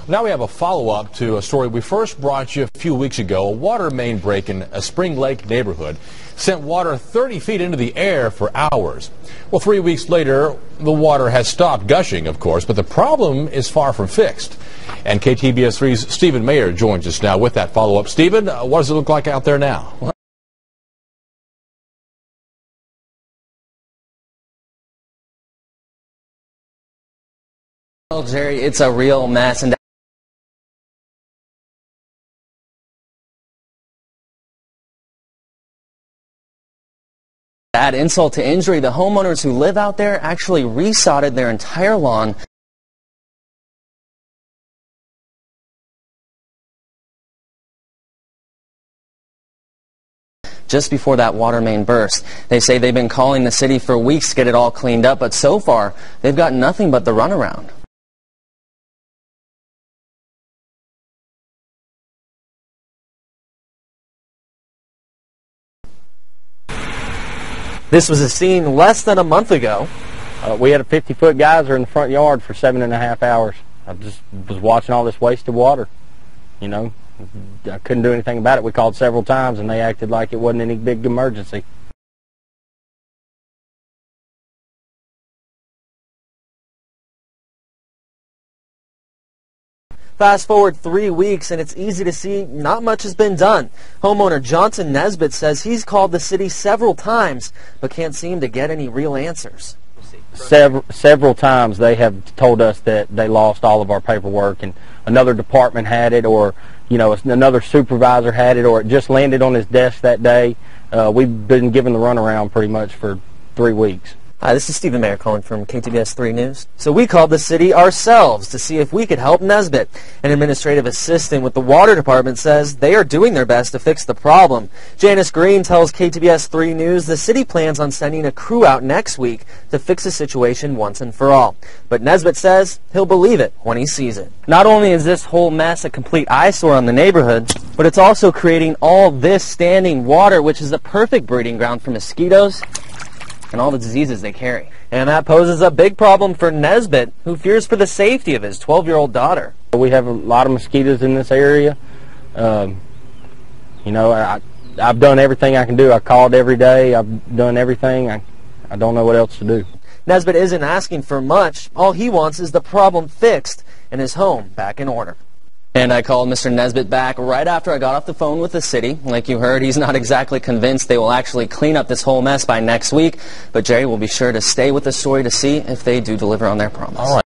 Now we have a follow-up to a story we first brought you a few weeks ago. A water main break in a Spring Lake neighborhood sent water 30 feet into the air for hours. Well, 3 weeks later, the water has stopped gushing, of course, but the problem is far from fixed. And KTBS 3's Stephen Mayer joins us now with that follow-up. Stephen, what does it look like out there now? Well, Jerry, it's a real mess. And to add insult to injury, the homeowners who live out there actually resodded their entire lawn just before that water main burst. They say they've been calling the city for weeks to get it all cleaned up, but so far they've got nothing but the runaround. This was a scene less than a month ago. We had a 50-foot geyser in the front yard for 7.5 hours. I just was watching all this wasted water. You know, I couldn't do anything about it. We called several times and they acted like it wasn't any big emergency. Fast forward 3 weeks and it's easy to see not much has been done. Homeowner Johnson Nesbitt says he's called the city several times but can't seem to get any real answers. Several times they have told us that they lost all of our paperwork and another department had it, or another supervisor had it, or it just landed on his desk that day. We've been given the runaround pretty much for 3 weeks. Hi, this is Stephen Mayer calling from KTBS 3 News. So we called the city ourselves to see if we could help Nesbitt. An administrative assistant with the water department says they are doing their best to fix the problem. Janice Green tells KTBS 3 News the city plans on sending a crew out next week to fix the situation once and for all. But Nesbitt says he'll believe it when he sees it. Not only is this whole mess a complete eyesore on the neighborhood, but it's also creating all this standing water, which is a perfect breeding ground for mosquitoes and all the diseases they carry. And that poses a big problem for Nesbitt, who fears for the safety of his 12-year-old daughter. We have a lot of mosquitoes in this area. I've done everything I can do. I called every day. I've done everything. I don't know what else to do. Nesbitt isn't asking for much. All he wants is the problem fixed and his home back in order. And I called Mr. Nesbitt back right after I got off the phone with the city. Like you heard, he's not exactly convinced they will actually clean up this whole mess by next week. But Jerry will be sure to stay with the story to see if they do deliver on their promise. All right.